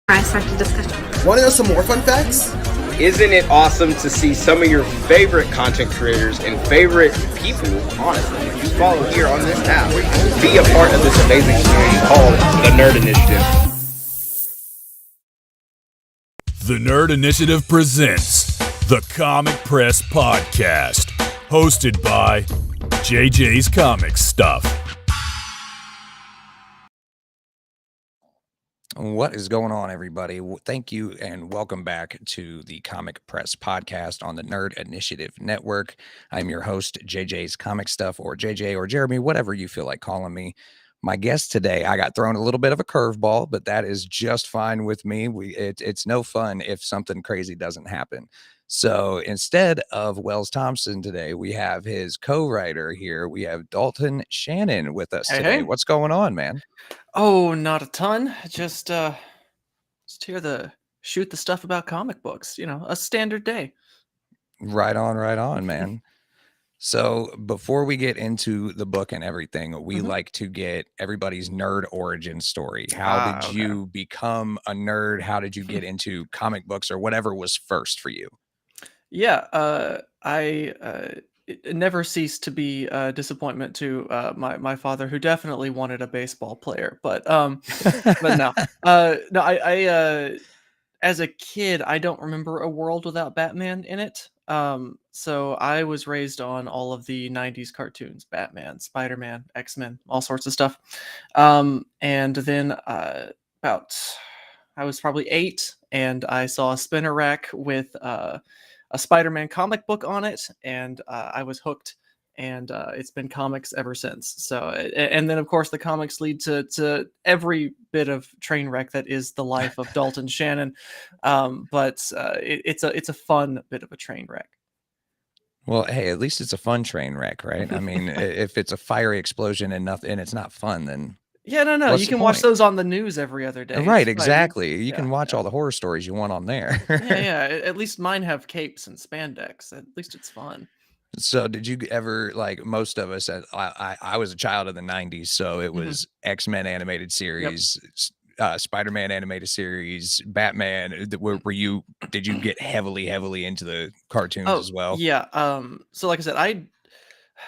I start the discussion. Want to know some more fun facts? Isn't it awesome to see some of your favorite content creators and favorite people, honestly, that you follow here on this app, be a part of this amazing community called the Nerd Initiative? The Nerd Initiative presents the Comic Press Podcast, hosted by JJ's Comic Stuff. What is going on, everybody? Thank you and welcome back to the Comic Press Podcast on the Nerd Initiative Network. I'm your host, JJ's Comic Stuff, or JJ or Jeremy, whatever you feel like calling me. My guest today, I got thrown a little bit of a curveball, but that is just fine with me. It's no fun if something crazy doesn't happen. So instead of Wells Thompson today, we have his co-writer here. We have Dalton Shannon with us today. Hey. What's going on, man? Oh, not a ton. Just here to shoot the stuff about comic books. You know, a standard day. Right on, man. So before we get into the book and everything, we like to get everybody's nerd origin story. How did you become a nerd? How did you get into comic books, or whatever was first for you? Yeah, it never ceased to be a disappointment to my father, who definitely wanted a baseball player. But no, I as a kid, I don't remember a world without Batman in it. So I was raised on all of the 90s cartoons: Batman, Spider-Man, X-Men, all sorts of stuff. And then about I was probably 8, and I saw a spinner rack with a Spider-Man comic book on it, and I was hooked, and it's been comics ever since. So, and then of course the comics lead to every bit of train wreck that is the life of Dalton Shannon. But it's a fun bit of a train wreck. Well, hey, at least it's a fun train wreck, right? I mean, if it's a fiery explosion and it's not fun, then Yeah, no, what's you the can watch point? those on the news every other day. Right, It's fine. exactly. You Yeah, can watch all the horror stories you want on there. yeah. At least mine have capes and spandex. At least it's fun. So did you ever, like most of us, I was a child of the 90s, so it was X-Men animated series, Spider-Man animated series, Batman. Did you get heavily into the cartoons as well? Yeah. So like I said,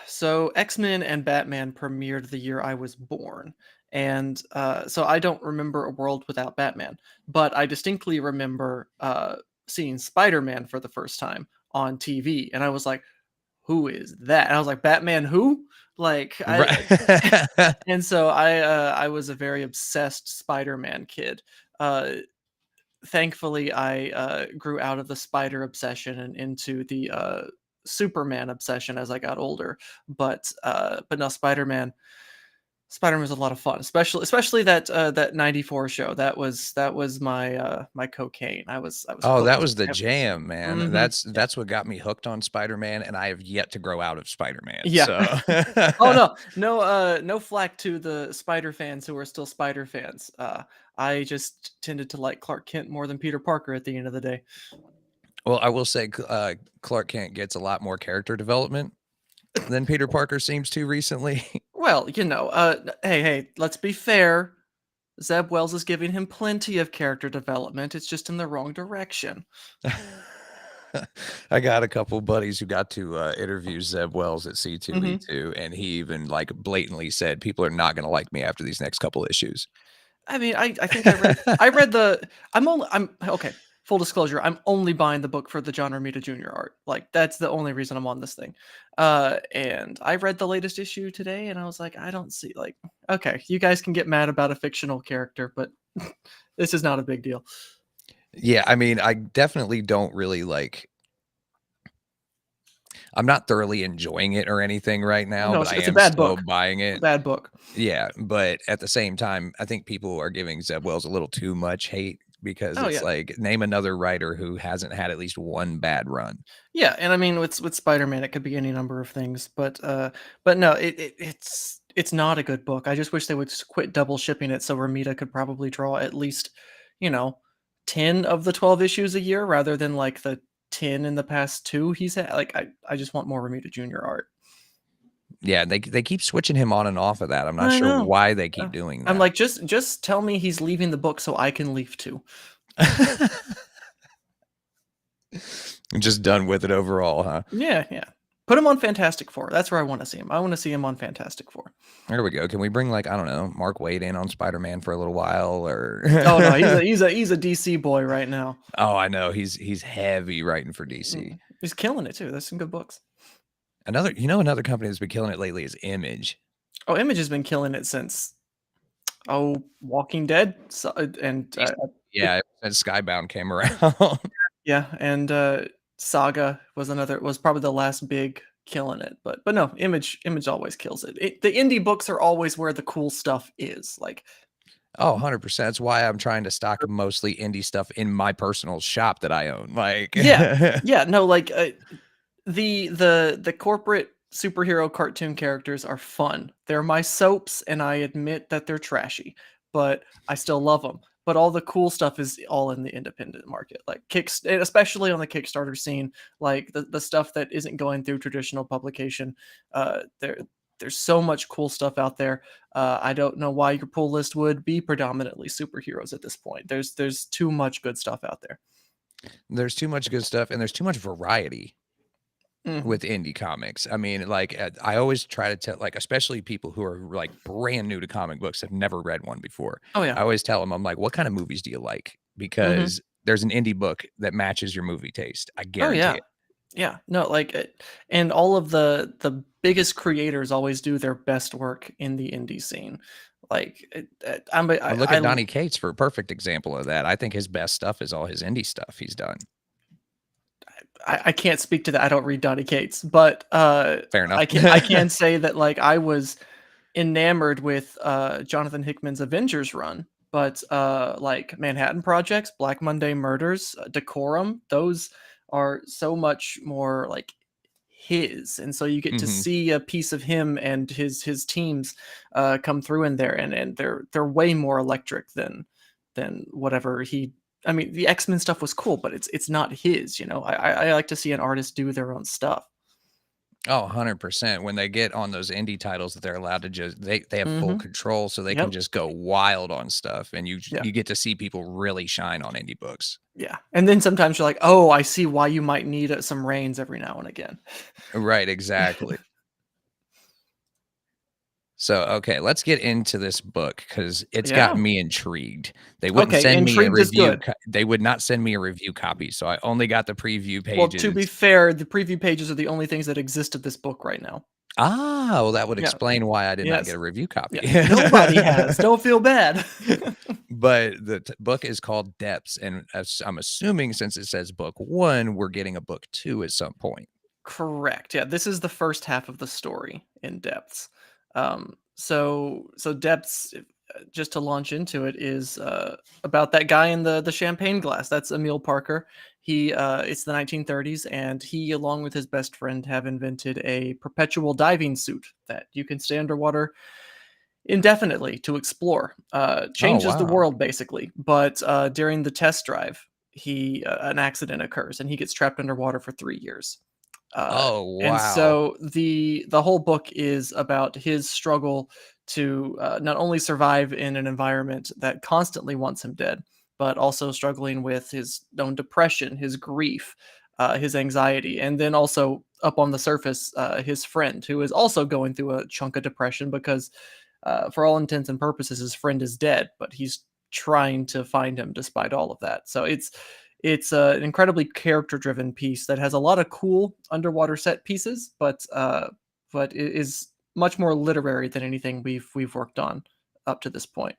so X-Men and Batman premiered the year I was born. And so I don't remember a world without Batman, but I distinctly remember seeing Spider-Man for the first time on TV, and I was like, who is that? And I was like, Batman who? Like, and so I was a very obsessed Spider-Man kid. Thankfully, I grew out of the Spider obsession and into the Superman obsession as I got older. But no, Spider-Man was a lot of fun, especially that 94 show. That was my my cocaine. I was Oh, that hooked was the ever jam, man. Mhm. That's what got me hooked on Spider-Man, and I have yet to grow out of Spider-Man. Yeah. So Oh no flack to the Spider fans who are still Spider fans. I just tended to like Clark Kent more than Peter Parker at the end of the day. Well, I will say Clark Kent gets a lot more character development than Peter Parker seems to recently. Well, hey, let's be fair. Zeb Wells is giving him plenty of character development. It's just in the wrong direction. I got a couple buddies who got to interview Zeb Wells at Mhm. C2E2, and he even like blatantly said people are not going to like me after these next couple issues. I mean, I think I read the I'm okay. Full disclosure, I'm only buying the book for the John Romita Jr. art. Like, that's the only reason I'm on this thing. And I read the latest issue today, and I was like, I don't see, like, okay, you guys can get mad about a fictional character, but this is not a big deal. Yeah, I mean, I definitely don't really like. I'm not thoroughly enjoying it or anything right now, No, but I it's a am bad still book. buying It's a it. bad book. Yeah, but at the same time, I think people are giving Zeb Wells a little too much hate because Oh it's yeah. like, name another writer who hasn't had at least one bad run. Yeah, and I mean with Spider-Man it could be any number of things, but no, it's not a good book. I just wish they would quit double shipping it so Romita could probably draw at least, you know, 10 of the 12 issues a year rather than like the 10 in the past 2 he's had. Like I just want more Romita Jr. art. Yeah, they keep switching him on and off of that. I'm not I sure know. why they keep doing I'm that. like, just tell me he's leaving the book so I can leave too. Just done with it overall, huh? Yeah, yeah. Put him on Fantastic Four. That's where I want to see him. I want to see him on Fantastic Four. There we go. Can we bring like, I don't know, Mark Waid in on Spider-Man for a little while, or Oh no, he's a DC boy right now. Oh, I know. He's heavy writing for DC. He's killing it too. There's some good books. Another company that's been killing it lately is Image. Oh, Image has been killing it since Walking Dead. So, and Yeah, since Skybound came around. yeah, and Saga was probably the last big killing it. But no, Image always kills it. The indie books are always where the cool stuff is. Like, Oh, 100%. That's why I'm trying to stock mostly indie stuff in my personal shop that I own. Like, yeah, no, like the corporate superhero cartoon characters are fun. They're my soaps, and I admit that they're trashy, but I still love them. But all the cool stuff is all in the independent market, like especially on the Kickstarter scene, like the stuff that isn't going through traditional publication. There's so much cool stuff out there. I don't know why your pull list would be predominantly superheroes at this point. There's too much good stuff out there. there's too much good stuff and there's too much variety Mhm. with indie comics. I mean, like, I always try to tell, like, especially people who are like brand new to comic books, have never read one before. Oh I yeah. always tell them, I'm like, what kind of movies do you like? Mhm. Because there's an indie book that matches your movie taste. I Oh guarantee yeah. it. Yeah, no, like, and all of the biggest creators always do their best work in the indie scene. Like, I look at Donnie Cates for a perfect example of that. I think his best stuff is all his indie stuff he's done. I can't speak to that. I don't read Donny Cates, but Fair enough. I can say that like I was enamored with Jonathan Hickman's Avengers run, but like Manhattan Projects, Black Monday Murders, Decorum, those are so much more like his, and so you get to Mhm. see a piece of him and his teams come through in there, and they're way more electric than whatever he. I mean, the X-Men stuff was cool, but it's not his. You know, I like to see an artist do their own stuff. Oh, 100%. When they get on those indie titles that they're allowed to just they have full Hmm. control, so they can Yep. just go wild on stuff, and Yeah. you get to see people really shine on indie books. Yeah. And then sometimes you're like, oh, I see why you might need some rains every now and again. Right, exactly. So, okay, let's get into this book because it's got Yeah. me intrigued. They wouldn't Okay. send me a Intrigued is review. good. They would not send me a review copy, so I only got the preview Well, to be pages. fair, the preview pages are the only things that exist of this book right now. Ah, well, that would Yeah. explain why I did not get Yes. a review copy. Yeah. Nobody has. Don't feel bad. But the book is called Depths, and I'm assuming since it says book 1, we're getting a book 2 at some point. Correct. Yeah, this is the first half of the story in Depths. So Depths, just to launch into it, is about that guy in the champagne glass. That's Emil Parker. It's the 1930s, and he, along with his best friend, have invented a perpetual diving suit that you can stay underwater indefinitely to explore. Oh, Changes the wow. world basically, but during the test drive, an accident occurs, and he gets trapped underwater for 3 years. Oh, And wow. so the whole book is about his struggle to not only survive in an environment that constantly wants him dead, but also struggling with his own depression, his grief, his anxiety, and then also up on the surface, his friend who is also going through a chunk of depression because, for all intents and purposes, his friend is dead, but he's trying to find him despite all of that. So it's an incredibly character-driven piece that has a lot of cool underwater set pieces, but it is much more literary than anything we've worked on up to this point.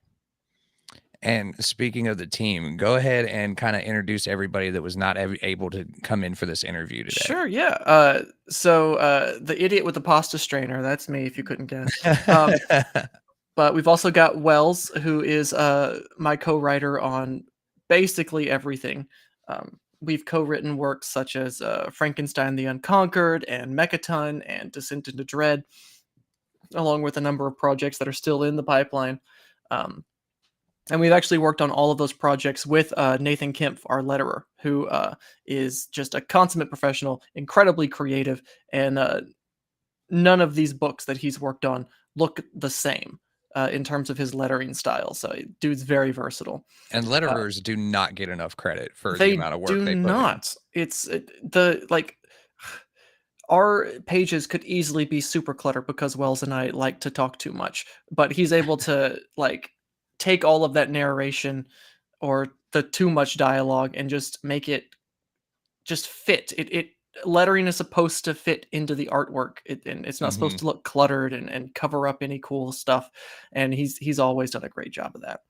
And speaking of the team, go ahead and kind of introduce everybody that was not able to come in for this interview today. Sure, yeah. So the idiot with the pasta strainer, that's me, if you couldn't guess. Um, but we've also got Wells, who is my co-writer on basically everything. We've co-written works such as Frankenstein the Unconquered and Mechaton and Descent into Dread, along with a number of projects that are still in the pipeline. Um, and we've actually worked on all of those projects with Nathan Kempf, our letterer, who is just a consummate professional, incredibly creative, and none of these books that he's worked on look the same in terms of his lettering style. So dude's very versatile. And letterers do not get enough credit for the They amount of work do they put in. not. It's the like our pages could easily be super cluttered because Wells and I like to talk too much, but he's able to like take all of that narration or the too much dialogue and just make it just fit. It lettering is supposed to fit into the artwork, and it's not supposed to look cluttered and cover up any cool stuff. And he's always done a great job of that.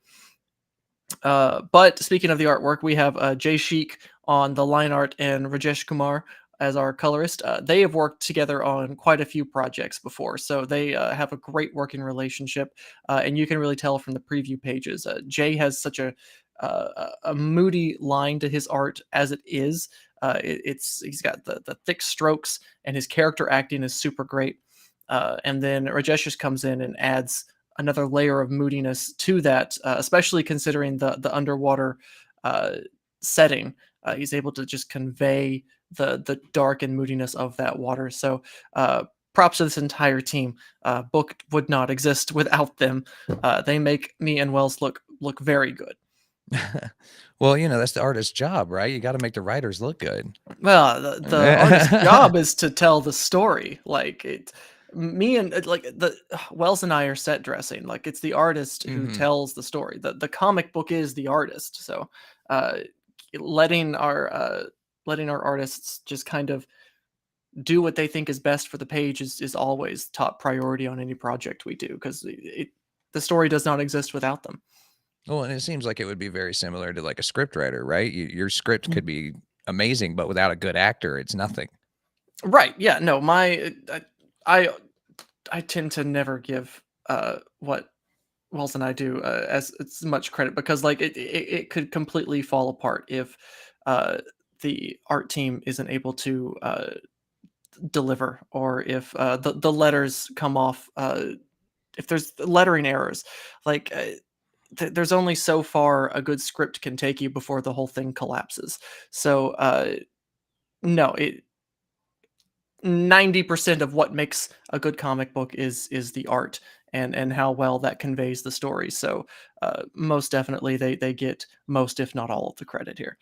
But speaking of the artwork, we have Jay Sheik on the line art and Rajesh Kumar as our colorist. They have worked together on quite a few projects before, so they have a great working relationship, and you can really tell from the preview pages. Jay has such a moody line to his art as it is. He's got the thick strokes, and his character acting is super great. And then Rajesh just comes in and adds another layer of moodiness to that, especially considering the underwater setting. He's able to just convey the dark and moodiness of that water. So props to this entire team. Book would not exist without them. They make me and Wells look very good. Well, that's the artist's job, right? You got to make the writers look good. Well, the artist's job is to tell the story. Like me and like the Wells and I are set dressing. Like it's the artist who tells the story. The comic book is the artist. So letting our artists just kind of do what they think is best for the page is always top priority on any project we do, because the story does not exist without them. Well, and it seems like it would be very similar to like a script writer, right? Your script could be amazing, but without a good actor, it's nothing. Right. Yeah. No, I tend to never give what Wells and I do as much credit, because like it could completely fall apart if the art team isn't able to deliver, or if the letters come off, if there's lettering errors. Like there's only so far a good script can take you before the whole thing collapses. So no, 90% of what makes a good comic book is the art and how well that conveys the story. So most definitely they get most, if not all, of the credit here.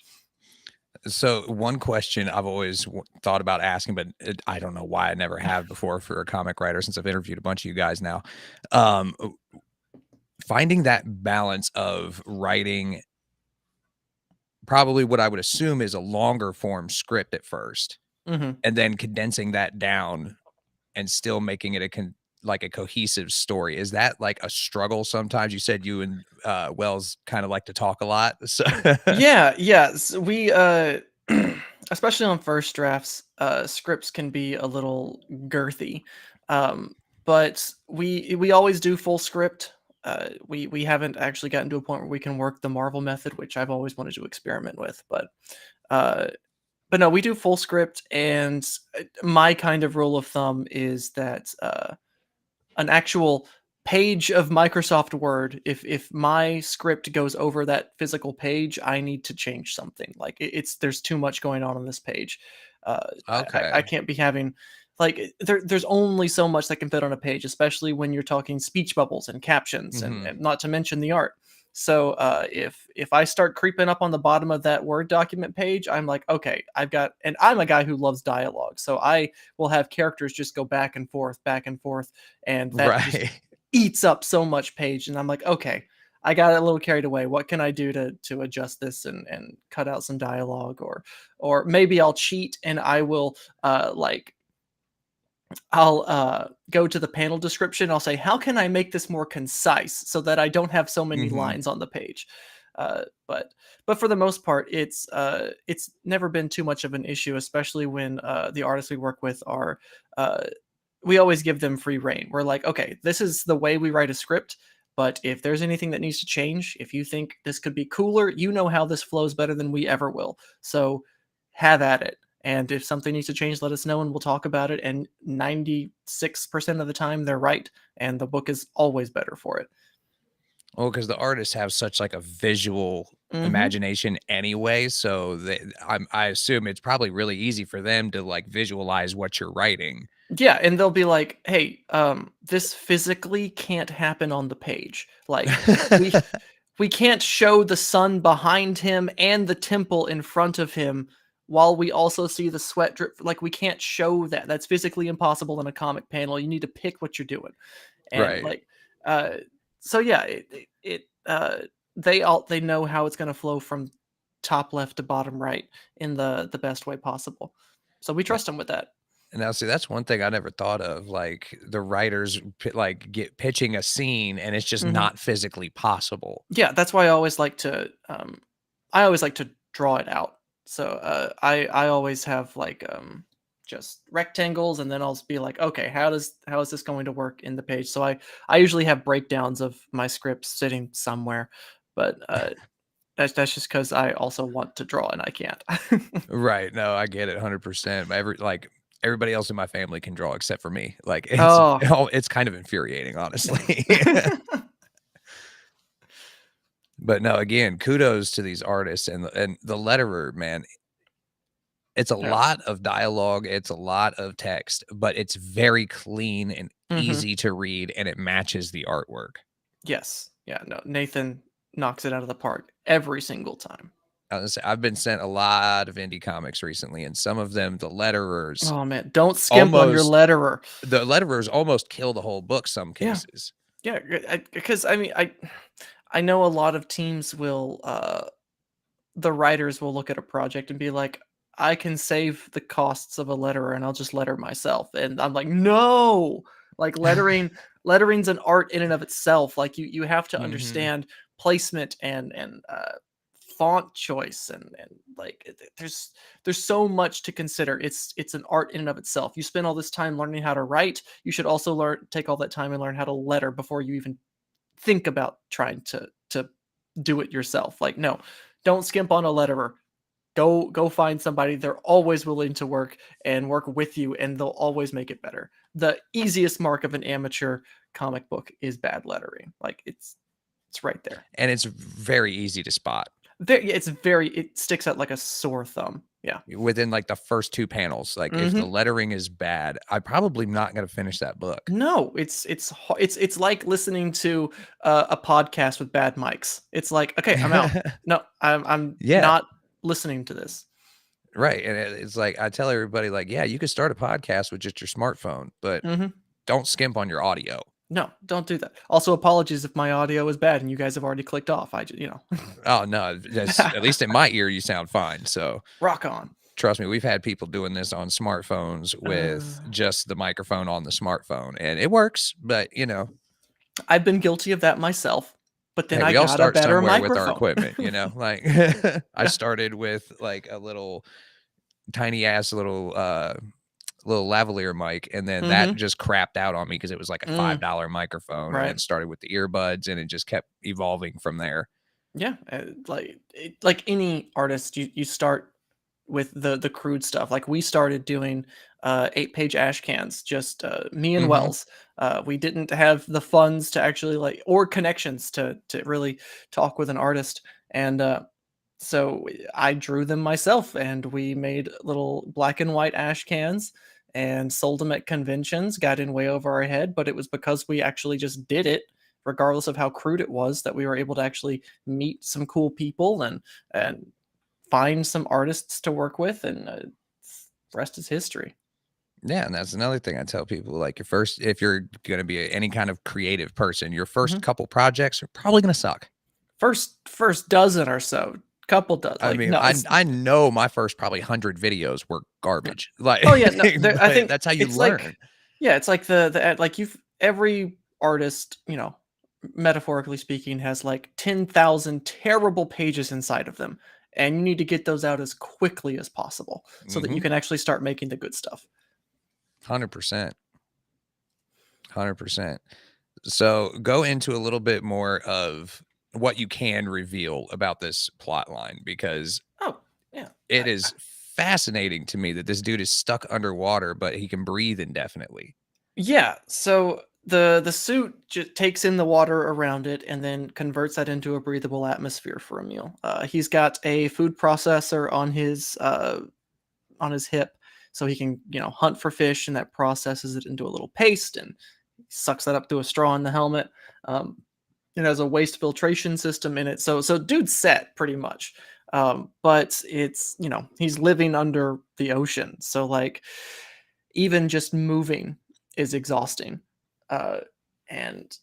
So one question I've always thought about asking, but I don't know why I never have before for a comic writer, since I've interviewed a bunch of you guys now. Finding that balance of writing probably what I would assume is a longer form script at first, and then condensing that down and still making it like a cohesive story. Is that like a struggle sometimes? You said you and Wells kind of like to talk a lot. So Yeah. So we especially on first drafts, scripts can be a little girthy. But we always do full script. We haven't actually gotten to a point where we can work the Marvel method, which I've always wanted to experiment with. But no, we do full script, and my kind of rule of thumb is that an actual page of Microsoft Word, if my script goes over that physical page, I need to change something. Like there's too much going on this page. Okay. I can't be having like there's only so much that can fit on a page, especially when you're talking speech bubbles and captions, and not to mention the art. So if I start creeping up on the bottom of that Word document page, I'm like, okay, and I'm a guy who loves dialogue, so I will have characters just go back and forth, and that just eats up so much page. And I'm like, okay, I got a little carried away. What can I do to adjust this and cut out some dialogue, or maybe I'll cheat and I will I'll go to the panel description. I'll say, how can I make this more concise so that I don't have so many lines on the page? But for the most part, it's never been too much of an issue, especially when the artists we work with are, we always give them free reign. We're like, okay, this is the way we write a script, but if there's anything that needs to change, if you think this could be cooler, you know how this flows better than we ever will. So have at it. And if something needs to change, let us know and we'll talk about it. And 96% of the time, they're right. And the book is always better for it. Well, because the artists have such like a visual imagination anyway. So I assume it's probably really easy for them to like visualize what you're writing. Yeah, and they'll be like, "Hey, this physically can't happen on the page. Like, we we can't show the sun behind him and the temple in front of him while we also see the sweat drip. Like, we can't show that. That's physically impossible in a comic panel. You need to pick what you're doing." And Right. like, uh, so yeah, they know how it's gonna flow from top left to bottom right in the best way possible. So we trust them with that. And now, see, that's one thing I never thought of. Like the writers like get pitching a scene, and it's just Mhm. not physically possible. Yeah, that's why I always like to draw it out. So I always have like just rectangles, and then I'll be like, okay, how is this going to work in the page? So I usually have breakdowns of my scripts sitting somewhere, but that's just because I also want to draw and I can't. Right? No, I get it, 100%. Everybody else in my family can draw except for me. Like it's Oh. it's kind of infuriating, honestly. But no, again, kudos to these artists and the letterer, man. It's a Yeah. lot of dialogue, it's a lot of text, but it's very clean and Hmm. easy to read, and it matches the artwork. Yes. Yeah. No. Nathan knocks it out of the park every single time. I was gonna say, I've been sent a lot of indie comics recently, and some of them, the letterers Oh man, don't skimp on your almost letterer. kill the whole book some Yeah. cases. Yeah, because I mean, I know a lot of teams will the writers will look at a project and be like, I can save the costs of a letterer and I'll just letter myself. And I'm like, no, like lettering's an art in and of itself. Like you have to Mhm. understand placement and font choice and like there's so much to consider. It's an art in and of itself. You spend all this time learning how to write. You should also take all that time and learn how to letter before you even think about trying to do it yourself. Like, no, don't skimp on a letterer. Go find somebody. They're always willing to work with you, and they'll always make it better. The easiest mark of an amateur comic book is bad lettering. Like it's right there. And it's very easy to spot It sticks out like a sore thumb. Yeah. within, like, the first 2 panels. Like, if the Hmm. lettering is bad, I'm probably not gonna finish that book. No, it's like listening to a podcast with bad mics. It's like, okay, I'm out. No, I'm Yeah, not listening to this. right, and it's like, I tell everybody, like, "Yeah, you could start a podcast with just your smartphone, but Hmm. don't skimp on your audio." No, don't do that. Also, apologies if my audio is bad and you guys have already clicked off. Oh, no, just at least in my ear, you sound fine, so, Rock on. trust me, we've had people doing this on smartphones with Uh, just the microphone on the smartphone, and it works, but, I've been guilty of that myself, but then hey, I we all got a start better somewhere with our microphone. equipment, like, I started with, like, a little tiny ass little lavalier mic, and then that Hmm. just crapped out on me because it was like a Mm, $5 microphone, and right. it started with the earbuds, and it just kept evolving from there. Yeah. Like any artist, you start with the crude stuff. Like we started doing 8-page ash cans, just me and Mhm. Wells. We didn't have the funds to actually like or connections to really talk with an artist, and so I drew them myself, and we made little black and white ash cans and sold them at conventions. Got in way over our head, but it was because we actually just did it, regardless of how crude it was, that we were able to actually meet some cool people and find some artists to work with, and rest is history. Yeah, and that's another thing I tell people, like, if you're gonna be any kind of creative person, your first Mhm. couple projects are probably gonna suck. First dozen or so, couple does I like mean, no, I it's I know my first probably 100 videos were garbage, like, oh yeah, no, I but think that's how you it's like learn. yeah, it's like like you've every artist, metaphorically speaking, has like 10,000 terrible pages inside of them, and you need to get those out as quickly as possible so that you Mhm. can actually start making the good stuff. 100%. 100%. So go into a little bit more of what you can reveal about this plot line because Oh, yeah. it is fascinating to me that this dude is stuck underwater, but he can breathe indefinitely. Yeah, so the suit takes in the water around it and then converts that into a breathable atmosphere for a meal. He's got a food processor on his hip, so he can, hunt for fish, and that processes it into a little paste and sucks that up through a straw in the helmet. It has a waste filtration system in it. So dude's set pretty much. But it's, he's living under the ocean. So like even just moving is exhausting. And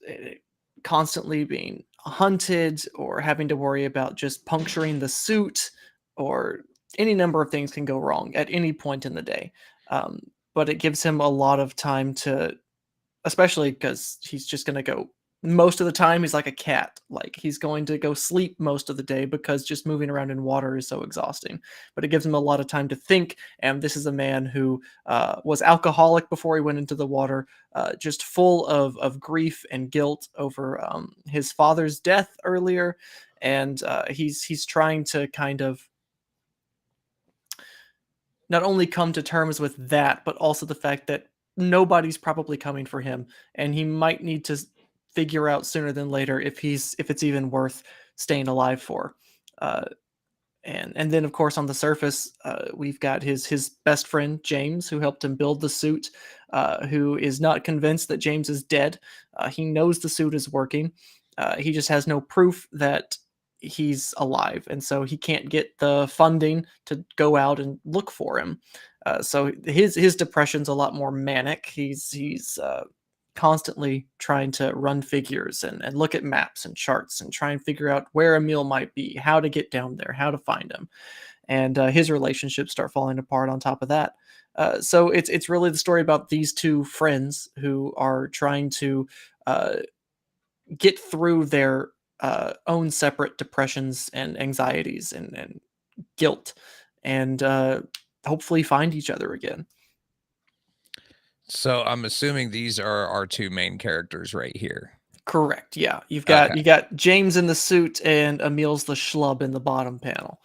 constantly being hunted or having to worry about just puncturing the suit, or any number of things can go wrong at any point in the day. But it gives him a lot of time to, especially because he's just going to go most of the time. He's like a cat. Like he's going to go sleep most of the day because just moving around in water is so exhausting. But it gives him a lot of time to think. And this is a man who was alcoholic before he went into the water, just full of grief and guilt over his father's death earlier. And he's trying to kind of not only come to terms with that, but also the fact that nobody's probably coming for him, and he might need to figure out sooner than later if it's even worth staying alive for. And then of course on the surface, we've got his best friend James, who helped him build the suit, who is not convinced that James is dead. He knows the suit is working. He just has no proof that he's alive, and so he can't get the funding to go out and look for him. So his depression's a lot more manic. He's constantly trying to run figures and look at maps and charts and try and figure out where Emil might be, how to get down there, how to find him. And his relationships start falling apart on top of that. So it's really the story about these two friends who are trying to get through their own separate depressions and anxieties and guilt, and hopefully find each other again. So I'm assuming these are our two main characters right here. Correct. Yeah, you got James in the suit and Emil's the schlub in the bottom panel.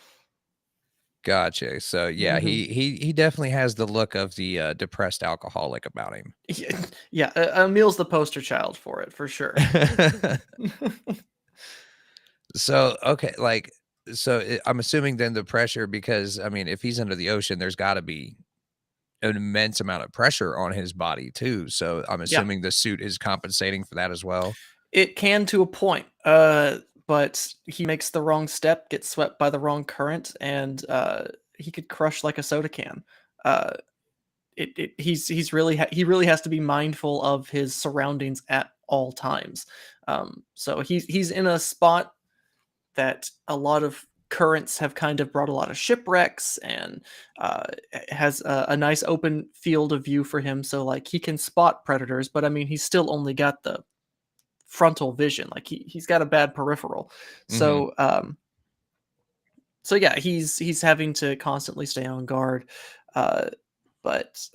Gotcha. So yeah, he definitely has the look of the depressed alcoholic about him. Yeah, Emil's the poster child for it, for sure. So okay, like I'm assuming then the pressure, because I mean, if he's under the ocean, there's got to be an immense amount of pressure on his body too. So I'm assuming the suit is compensating for that as well. It can to a point, but he makes the wrong step, gets swept by the wrong current, and he could crush like a soda can. He really has to be mindful of his surroundings at all times. So he's in a spot that a lot of currents have kind of brought a lot of shipwrecks, and has a nice open field of view for him. So like he can spot predators, but I mean, he's still only got the frontal vision. Like he's got a bad peripheral. So so yeah, he's having to constantly stay on guard. But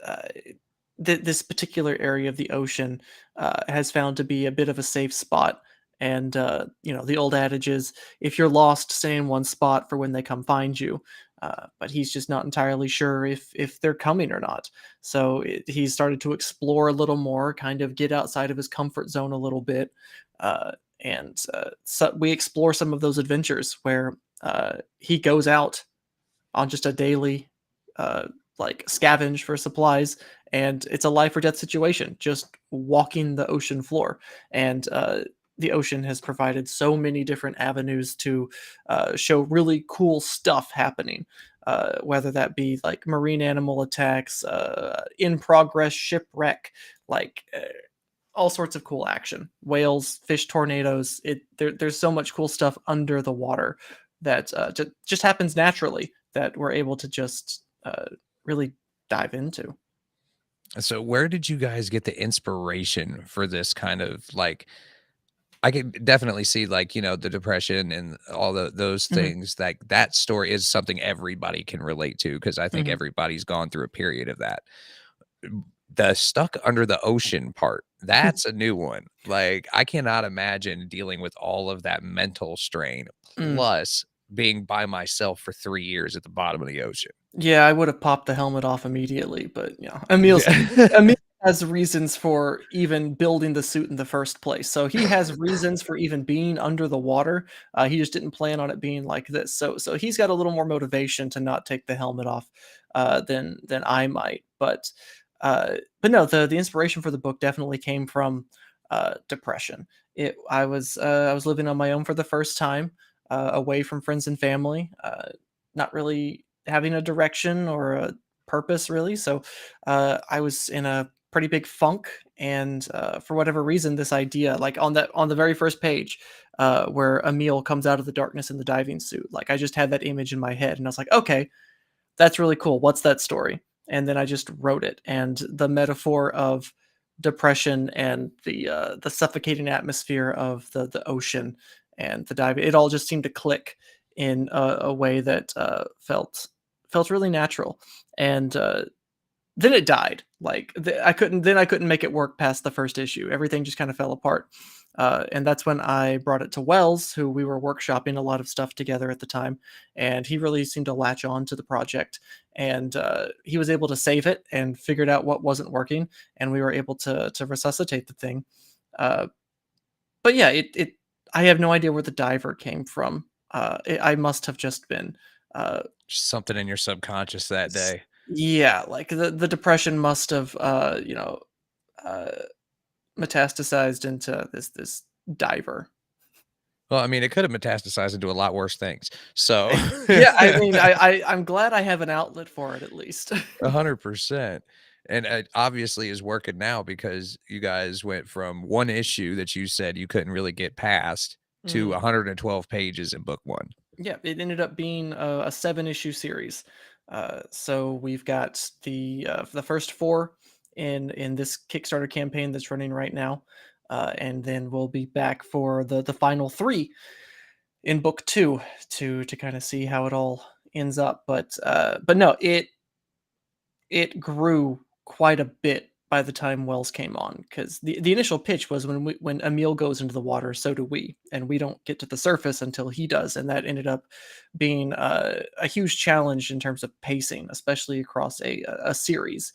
this particular area of the ocean has found to be a bit of a safe spot. And the old adage is, if you're lost, stay in one spot for when they come find you. But he's just not entirely sure if they're coming or not. So he's started to explore a little more, kind of get outside of his comfort zone a little bit. So we explore some of those adventures where he goes out on just a daily like scavenge for supplies, and it's a life or death situation, just walking the ocean floor. And the ocean has provided so many different avenues to show really cool stuff happening, whether that be like marine animal attacks, in progress shipwreck, like all sorts of cool action, whales, fish tornadoes. There's so much cool stuff under the water that just happens naturally that we're able to just really dive into. So where did you guys get the inspiration for this kind of, like, I could definitely see, like, the depression and all those things. Like that story is something everybody can relate to, because I think everybody's gone through a period of that. The stuck under the ocean part, that's a new one. Like, I cannot imagine dealing with all of that mental strain, plus being by myself for 3 years at the bottom of the ocean. Yeah, I would have popped the helmet off immediately, but Emil's has reasons for even building the suit in the first place. So he has reasons for even being under the water. He just didn't plan on it being like this. So he's got a little more motivation to not take the helmet off than I might. But no, the inspiration for the book definitely came from depression. I was living on my own for the first time, away from friends and family, not really having a direction or a purpose really. So I was in a pretty big funk, and for whatever reason, this idea, like on the very first page, where Emil comes out of the darkness in the diving suit, like I just had that image in my head, and I was like, okay, that's really cool. What's that story? And then I just wrote it, and the metaphor of depression and the suffocating atmosphere of the ocean and the dive, it all just seemed to click in a way that felt really natural. And then it died. Like I couldn't make it work past the first issue. Everything just kind of fell apart. And that's when I brought it to Wells, who we were workshopping a lot of stuff together at the time, and he really seemed to latch on to the project. And he was able to save it and figured out what wasn't working, and we were able to resuscitate the thing. Uh, but yeah, it I have no idea where the diver came from. I must have just been uh, Just something in your subconscious that day. yeah, like the depression must have uh, metastasized into this diver. Well, I mean, it could have metastasized into a lot worse things. So, Yeah, I mean, I'm glad I have an outlet for it at least. 100%. And it obviously is working now because you guys went from one issue that you said you couldn't really get past to Mhm. 112 pages in book one. Yeah, it ended up being a 7-issue series. So we've got the first 4 in this Kickstarter campaign that's running right now, and then we'll be back for the final 3 in book 2 to kind of see how it all ends up. But no, it grew quite a bit by the time Wells came on, because the initial pitch was when Emil goes into the water, so do we, and we don't get to the surface until he does, and that ended up being a huge challenge in terms of pacing, especially across a series.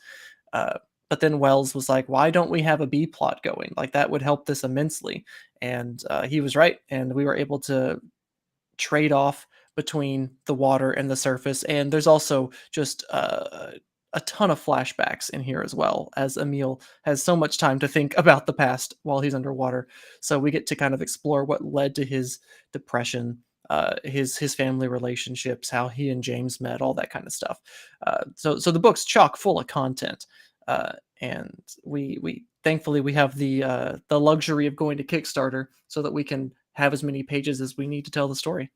Uh, but then Wells was like, "Why don't we have a B plot going? Like that would help this immensely." And he was right, and we were able to trade off between the water and the surface. And there's also just a ton of flashbacks in here as well, as Emil has so much time to think about the past while he's underwater. So we get to kind of explore what led to his depression, his family relationships, how he and James met, all that kind of stuff. So the book's chock full of content. And we thankfully we have the luxury of going to Kickstarter so that we can have as many pages as we need to tell the story.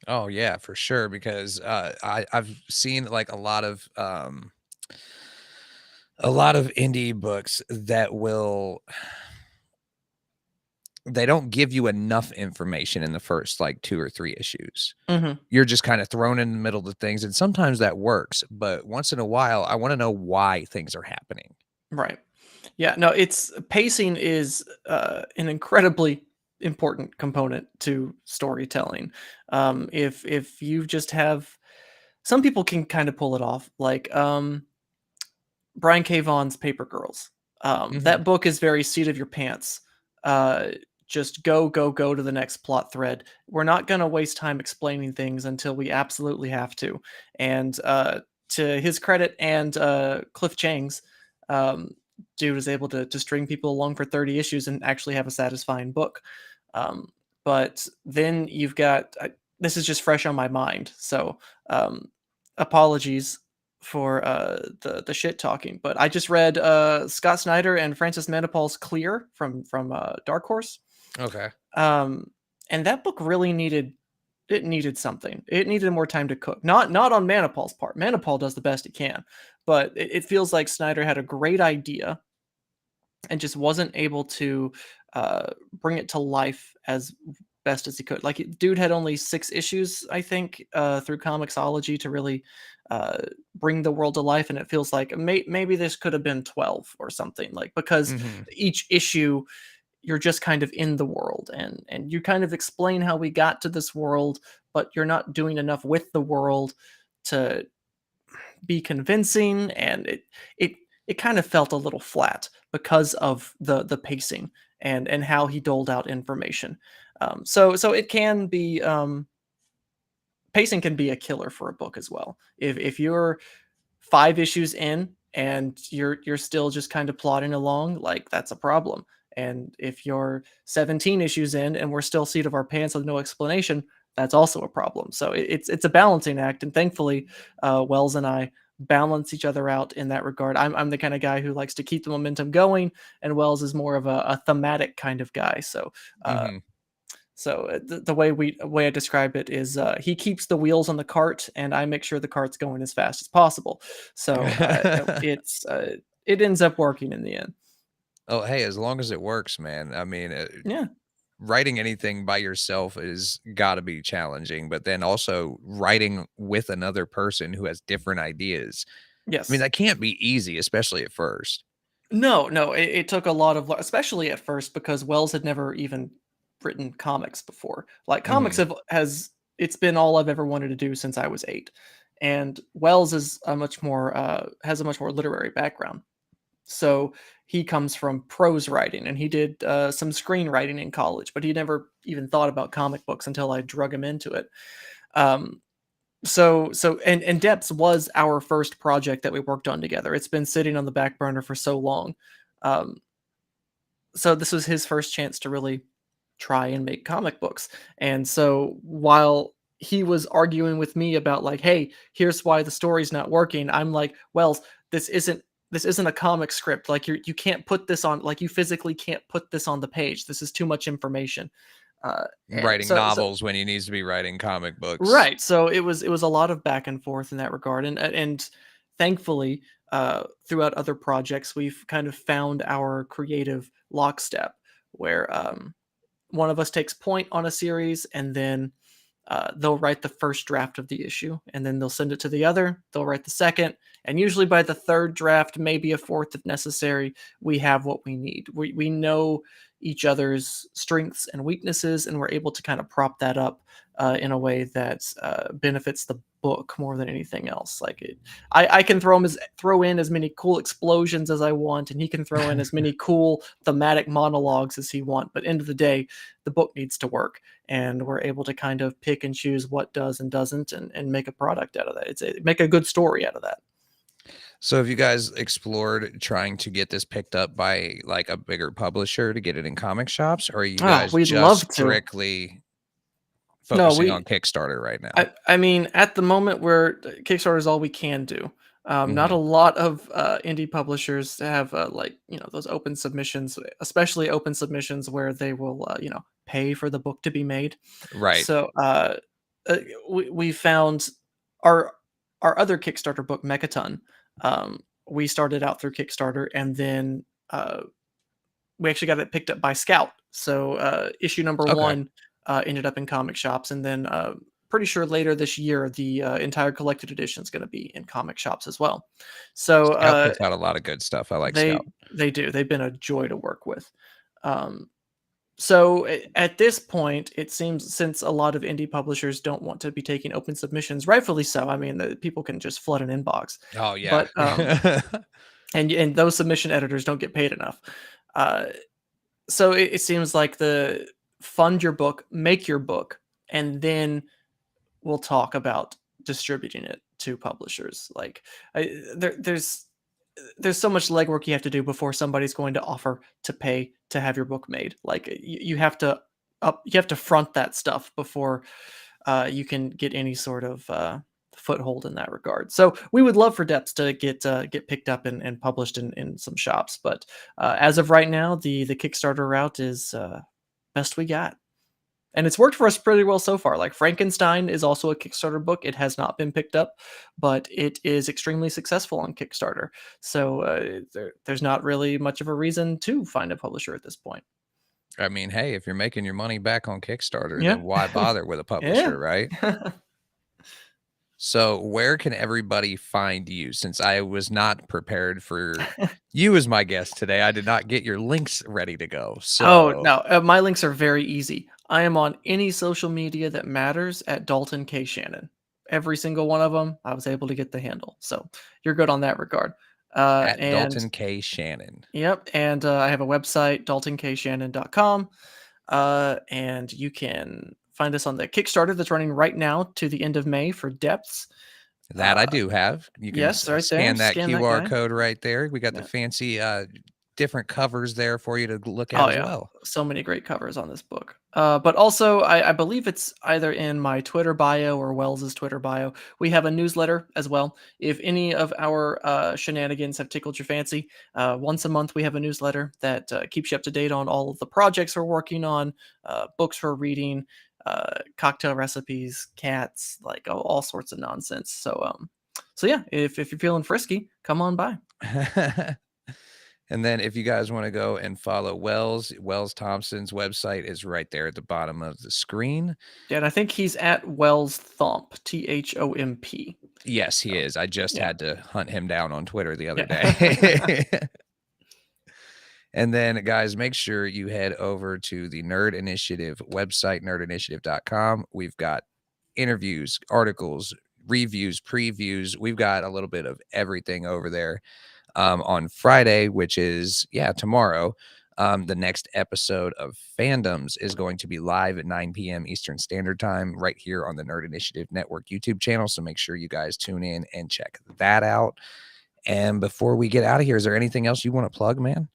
Oh yeah, for sure. Because I've seen like a lot of indie books that will they don't give you enough information in the first like 2 or 3 issues. Mhm. You're just kind of thrown in the middle of things, and sometimes that works, but once in a while, I want to know why things are happening. Right. Yeah, no, it's pacing is an incredibly important component to storytelling. If you just have some people can kind of pull it off, like Brian K. Vaughan's Paper Girls. Mhm. That book is very seat of your pants. Uh, just go to the next plot thread. We're not going to waste time explaining things until we absolutely have to. And to his credit and Cliff Chang's, um, dude is able to string people along for 30 issues and actually have a satisfying book. Um, but then you've got this is just fresh on my mind. So apologies for the shit talking, but I just read Scott Snyder and Francis Manipal's Clear from Dark Horse. Okay. Um, and that book really needed something. It needed more time to cook. Not on Manipal's part. Manipal does the best he can, but it feels like Snyder had a great idea and just wasn't able to bring it to life as best as he could. Like, dude had only 6 issues, I think, through Comixology to really bring the world to life, and it feels like maybe this could have been 12 or something. Like, because Mhm. each issue you're just kind of in the world, and you kind of explain how we got to this world, but you're not doing enough with the world to be convincing, and it it kind of felt a little flat because of the pacing and how he doled out information. So it can be pacing can be a killer for a book as well. If you're 5 issues in and you're still just kind of plodding along, like that's a problem. And if you're 17 issues in and we're still seat of our pants with no explanation, that's also a problem. So it's a balancing act, and thankfully, Wells and I balance each other out in that regard. I'm the kind of guy who likes to keep the momentum going, and Wells is more of a thematic kind of guy. So uh, Hmm. the way I describe it is he keeps the wheels on the cart, and I make sure the cart's going as fast as possible. So it ends up working in the end. Oh, hey, as long as it works, man. I mean, Yeah. writing anything by yourself is got to be challenging, but then also writing with another person who has different ideas. I mean, Yes. that can't be easy, especially at first. No. It took a lot of, especially at first, because Wells had never even written comics before. Like comics Hmm. has it's been all I've ever wanted to do since I was 8, and Wells is a much more has a much more literary background. So he comes from prose writing, and he did some screenwriting in college, but he never even thought about comic books until I drug him into it. Um, and Depths was our first project that we worked on together. It's been sitting on the back burner for so long. Um, so this was his first chance to really try and make comic books. And so while he was arguing with me about like, hey, here's why the story's not working, I'm like, Wells, this isn't a comic script. Like you can't put this on, like you physically can't put this on the page. This is too much information. And Writing so novels when he needs to be writing comic books. Right. So it was a lot of back and forth in that regard, and thankfully, throughout other projects, we've kind of found our creative lockstep where one of us takes point on a series, and then they'll write the first draft of the issue, and then they'll send it to the other. They'll write the second, and usually by the third draft, maybe a fourth if necessary, we have what we need. We know each other's strengths and weaknesses, and we're able to kind of prop that up in a way that benefits the book more than anything else. I can throw in as many cool explosions as I want, and he can throw in as many cool thematic monologues as he want. But end of the day, the book needs to work, and we're able to kind of pick and choose what does and doesn't, and make a product out of that. Make a good story out of that. So have you guys explored trying to get this picked up by like a bigger publisher to get it in comic shops, or are you Ah, guys we'd just love to. strictly No, focusing on Kickstarter right now? I mean, at the moment, Kickstarter is all we can do. Not a Hmm. lot of indie publishers have like those open submissions, especially open submissions where they will pay for the book to be made. Right. So uh, we found our other Kickstarter book, Mechaton. We started out through Kickstarter, and then we actually got it picked up by Scout. So issue number Okay. one ended up in comic shops, and then pretty sure later this year the entire collected edition is going to be in comic shops as well. So Scout puts out a lot of good stuff. I like Scout. they do. They've been a joy to work with. Um, so at this point, it seems, since a lot of indie publishers don't want to be taking open submissions, rightfully so. I mean, the people can just flood an inbox, Oh yeah. but and those submission editors don't get paid enough. Uh, so it seems like the fund your book, make your book, and then we'll talk about distributing it to publishers. Like there's so much legwork you have to do before somebody's going to offer to pay to have your book made. Like you have to front that stuff before you can get any sort of foothold in that regard. So we would love for Depths to get picked up and published in some shops, but as of right now, the Kickstarter route is best we got. And it's worked for us pretty well so far. Like Frankenstein is also a Kickstarter book. It has not been picked up, but it is extremely successful on Kickstarter. So there's not really much of a reason to find a publisher at this point. I mean, hey, if you're making your money back on Kickstarter, Yeah. then why bother with a Yeah. publisher, right? So where can everybody find you? Since I was not prepared for you as my guest today, I did not get your links ready to go. Oh, So no. My links are very easy. I am on any social media that matters at Dalton K. Shannon. Every single one of them, I was able to get the handle. So you're good on that regard. At And Dalton K. Shannon. yep, and I have a website, daltonkshannon.com. And you can find us on the Kickstarter that's running right now to the end of May for Depths. That I do have. You can Yes, right there. scan that Scan that QR guy. code right there. We got the Yeah. fancy different covers there for you to look at Oh as yeah, well. so many great covers on this book. But also, I believe it's either in my Twitter bio or Wells's Twitter bio. We have a newsletter as well. If any of our shenanigans have tickled your fancy, once a month we have a newsletter that keeps you up to date on all of the projects we're working on, books we're reading, cocktail recipes, cats, like all sorts of nonsense. So yeah, if you're feeling frisky, come on by. And then if you guys want to go and follow Wells Thompson's website is right there at the bottom of the screen. Yeah, and I think he's at Wells Thomp, Thomp. Yes, he So, is. I just yeah. had to hunt him down on Twitter the other Yeah. day. And then, guys, make sure you head over to the Nerd Initiative website, nerdinitiative.com. We've got interviews, articles, reviews, previews. We've got a little bit of everything over there. On Friday, which is, tomorrow, the next episode of Fandoms is going to be live at 9 p.m. Eastern Standard Time right here on the Nerd Initiative Network YouTube channel. So make sure you guys tune in and check that out. And before we get out of here, is there anything else you want to plug, man?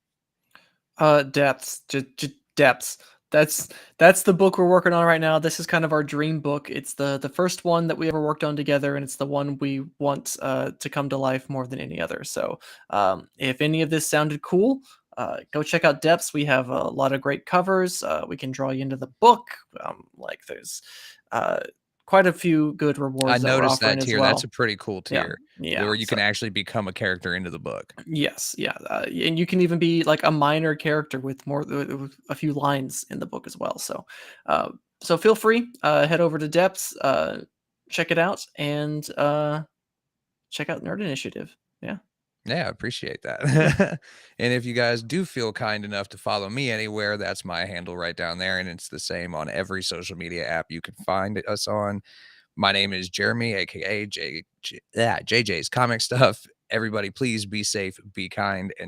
Depths, just depths. That's the book we're working on right now. This is kind of our dream book. It's the first one that we ever worked on together, and it's the one we want to come to life more than any other. So, if any of this sounded cool, go check out Depths. We have a lot of great covers. We can draw you into the book. Like there's quite a few good rewards I that we're noticed offering that as tier. well. That's a pretty cool tier Yeah. where you So, can actually become a character into the book. yes, yeah, and you can even be like a minor character with more with a few lines in the book as well. So feel free, head over to Depths, check it out, and check out Nerd Initiative. Yeah, Yeah, I appreciate yeah. that. And if you guys do feel kind enough to follow me anywhere, that's my handle right down there. And it's the same on every social media app you can find us on. My name is Jeremy, aka JJ's Comic Stuff. Everybody, please be safe, be kind, and